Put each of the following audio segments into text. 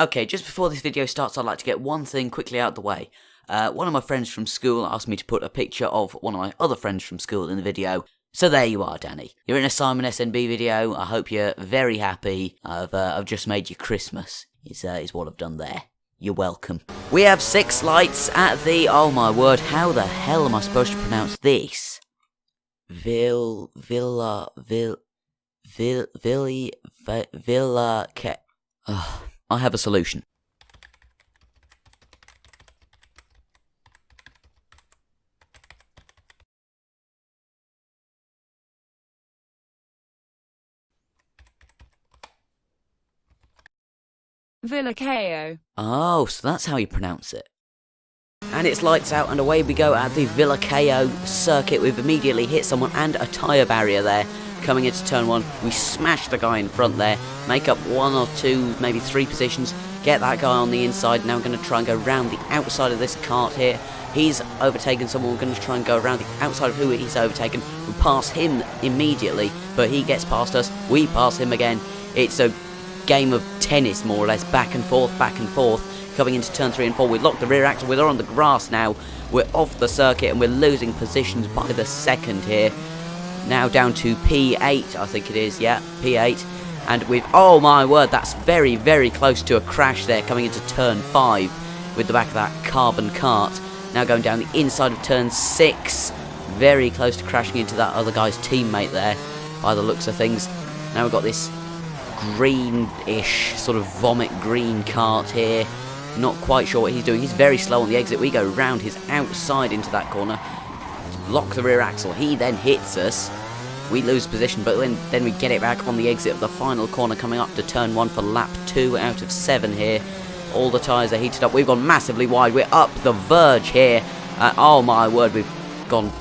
Okay, just before this video starts, I'd like to get one thing quickly out of the way. One of my friends from school asked me to put a picture of one of my other friends from school in the video. So there you are, Danny. You're in a Simon SNB video. I hope you're very happy. I've just made you Christmas, is what I've done there. You're welcome. We have 6 lights at the... Oh my word, how the hell am I supposed to pronounce this? Villarcayo. I have a solution. Villarcayo. Oh, so that's how you pronounce it. And it's lights out and away we go at the Villarcayo circuit. We've immediately hit someone and a tyre barrier there. Coming into turn 1, we smash the guy in front there, make up 1 or 2, maybe 3 positions, get that guy on the inside. Now we're going to try and go around the outside of this kart here. He's overtaken someone, we're going to try and go around the outside of who he's overtaken. We pass him immediately, but he gets past us, we pass him again. It's a game of tennis, more or less, back and forth, coming into turn 3 and 4. We lock the rear axle, we're on the grass now, we're off the circuit and we're losing positions by the second here. Now down to P8, I think it is, yeah, P8. And we've, oh my word, that's very, very close to a crash there, coming into turn 5 with the back of that carbon kart. Now going down the inside of turn 6, very close to crashing into that other guy's teammate there, by the looks of things. Now we've got this greenish, sort of vomit green kart here. Not quite sure what he's doing. He's very slow on the exit. We go round his outside into that corner. Lock the rear axle. He then hits us. We lose position, but then we get it back on the exit of the final corner, coming up to turn 1 for lap 2 out of 7 here. All the tyres are heated up. We've gone massively wide. We're up the verge here. Oh my word, we've gone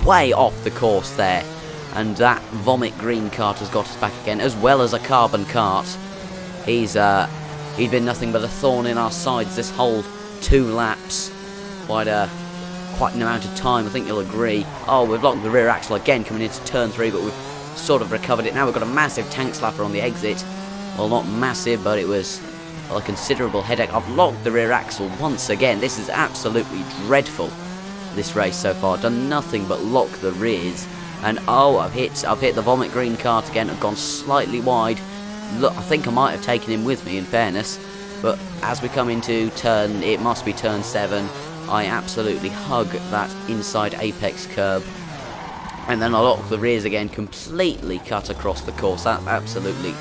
way off the course there. And that vomit green kart has got us back again, as well as a carbon kart. He's been nothing but a thorn in our sides this whole 2 laps. Quite an amount of time, I think you'll agree. Oh, we've locked the rear axle again coming into turn 3, but we've sort of recovered it. Now we've got a massive tank slapper on the exit. Well, not massive, but it was a considerable headache. I've locked the rear axle once again. This is absolutely dreadful, this race so far. I've done nothing but lock the rears. And oh, I've hit the vomit green kart again. I've gone slightly wide. Look, I think I might have taken him with me, in fairness. But as we come into it must be turn 7, I absolutely hug that inside apex curb. And then I lock the rears again, completely cut across the course. That's absolutely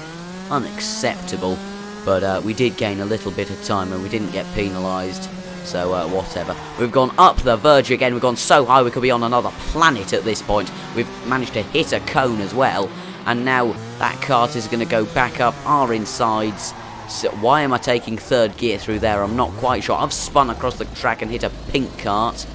unacceptable. But we did gain a little bit of time and we didn't get penalised. So whatever. We've gone up the verge again. We've gone so high we could be on another planet at this point. We've managed to hit a cone as well. And now that kart is going to go back up our insides. So why am I taking 3rd gear through there? I'm not quite sure. I've spun across the track and hit a pink kart.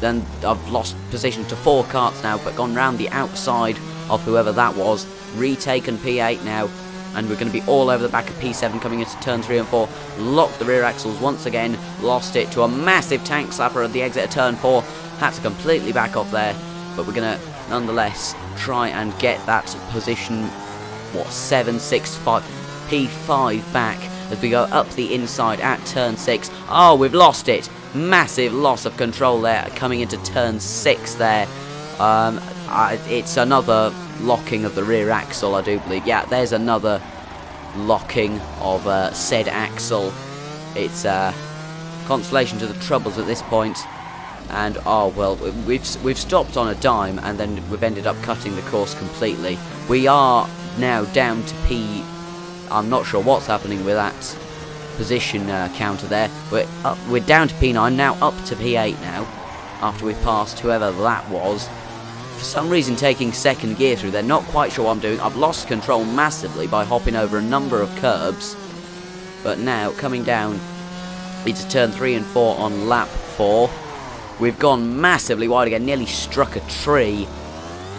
Then I've lost position to 4 karts now, but gone round the outside of whoever that was. Retaken P8 now. And we're going to be all over the back of P7 coming into turn 3 and 4. Locked the rear axles once again. Lost it to a massive tank slapper at the exit of turn 4. Had to completely back off there. But we're going to, nonetheless, try and get that position, 7, 6, 5, P5 back as we go up the inside at turn 6. Oh, we've lost it. Massive loss of control there coming into turn 6 there. It's another locking of the rear axle, I do believe. Yeah, there's another locking of said axle. It's consolation to the troubles at this point. And oh well, we've stopped on a dime and then we've ended up cutting the course completely. We are now down to P. I'm not sure what's happening with that position counter there. We're down to P9 now, up to P8 now. After we passed whoever that was. For some reason taking 2nd gear through there, not quite sure what I'm doing. I've lost control massively by hopping over a number of curbs. But now, coming down into turn 3 and 4 on lap 4. We've gone massively wide again, nearly struck a tree.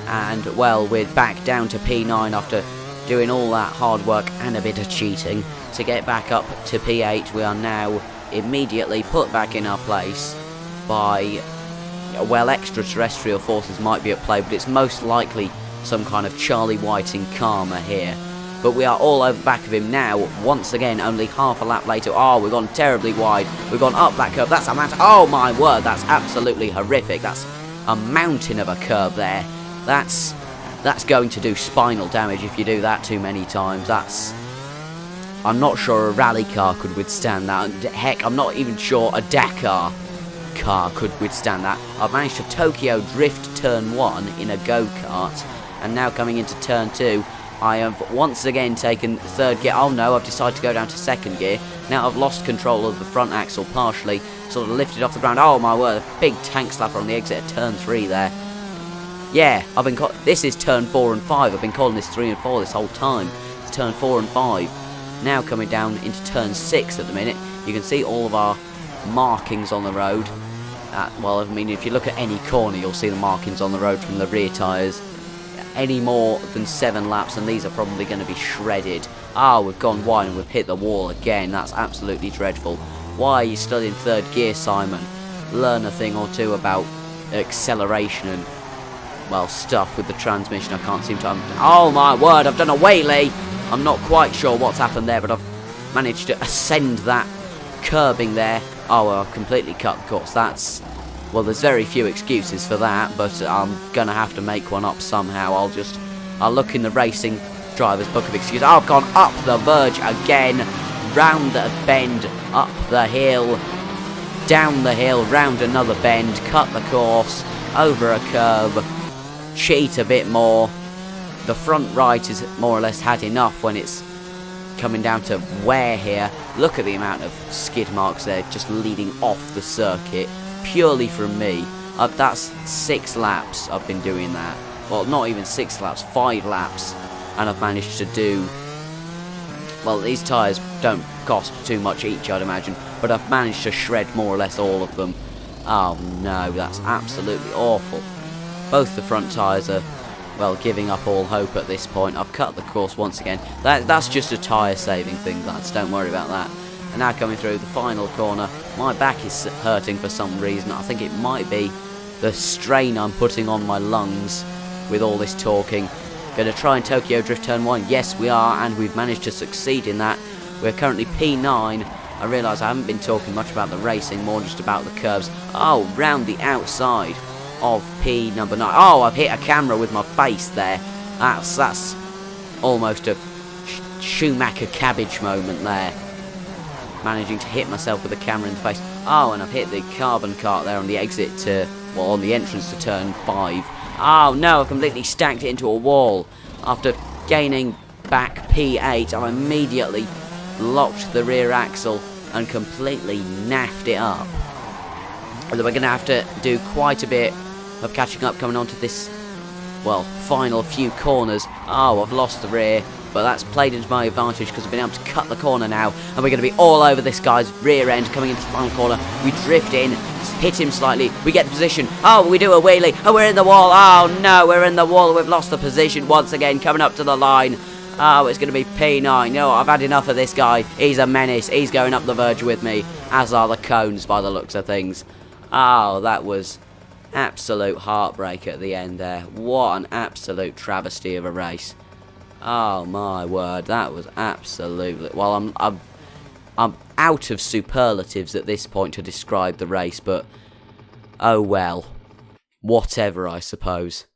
And, well, we're back down to P9 after doing all that hard work and a bit of cheating to get back up to P8. We are now immediately put back in our place by... well, extraterrestrial forces might be at play, but it's most likely some kind of Charlie Whiting karma here. but we are all over the back of him now. Once again, only half a lap later. Oh, we've gone terribly wide. We've gone up that curve. That's a mountain. Oh my word, that's absolutely horrific. That's a mountain of a curve there. That's going to do spinal damage if you do that too many times. I'm not sure a rally car could withstand that. Heck, I'm not even sure a Dakar car could withstand that. I've managed to Tokyo drift turn 1 in a go-kart, and now coming into turn 2, I have once again taken third gear. Oh no, I've decided to go down to second gear. Now I've lost control of the front axle partially, sort of lifted off the ground. Oh my word, a big tank slapper on the exit at turn 3 there. Yeah, this is turn 4 and 5. I've been calling this 3 and 4 this whole time. It's turn 4 and 5. Now coming down into turn 6 at the minute. You can see all of our markings on the road. Well, I mean, if you look at any corner, you'll see the markings on the road from the rear tyres. Any more than 7 laps, and these are probably going to be shredded. Ah, we've gone wide and we've hit the wall again. That's absolutely dreadful. Why are you still in third gear, Simon? Learn a thing or two about acceleration and, well, stuff with the transmission. I can't seem to understand. Oh my word, I've done a wheelie. I'm not quite sure what's happened there, but I've managed to ascend that curbing there. Oh, well, I've completely cut the course. Well, there's very few excuses for that, but I'm going to have to make one up somehow. I'll look in the racing driver's book of excuses. Oh, I've gone up the verge again, round the bend, up the hill, down the hill, round another bend, cut the course, over a curb, cheat a bit more. The front right is more or less had enough when it's coming down to wear here. Look at the amount of skid marks there just leading off the circuit purely from me. That's 6 laps I've been doing that. Well, not even 6 laps, 5 laps, and I've managed to do, well, these tyres don't cost too much each, I'd imagine, but I've managed to shred more or less all of them. Oh no, that's absolutely awful. Both the front tyres are, well, giving up all hope at this point. I've cut the course once again. That's just a tyre saving thing, lads, don't worry about that. And now coming through the final corner, my back is hurting for some reason. I think it might be the strain I'm putting on my lungs with all this talking. Going to try and Tokyo drift turn 1. Yes, we are, and we've managed to succeed in that. We're currently P9. I realise I haven't been talking much about the racing, more just about the curves. Oh, round the outside of P number 9. Oh, I've hit a camera with my face there. That's almost a Schumacher cabbage moment there. Managing to hit myself with a camera in the face. Oh, and I've hit the carbon cart there on the exit to, well, on the entrance to turn 5. Oh no, I've completely stacked it into a wall. After gaining back P8, I immediately locked the rear axle and completely naffed it up. And then we're going to have to do quite a bit of catching up coming onto this, well, final few corners. Oh, I've lost the rear, but that's played into my advantage because I've been able to cut the corner now, and we're going to be all over this guy's rear end coming into the final corner. We drift in, hit him slightly, we get the position. Oh, we do a wheelie, and we're in the wall. Oh no, we're in the wall. We've lost the position once again, coming up to the line. Oh, it's going to be P9. You know what, I've had enough of this guy. He's a menace. He's going up the verge with me, as are the cones by the looks of things. Oh, that was absolute heartbreak at the end there. What an absolute travesty of a race. Oh my word, that was absolutely, well, I'm out of superlatives at this point to describe the race, but oh well, whatever, I suppose.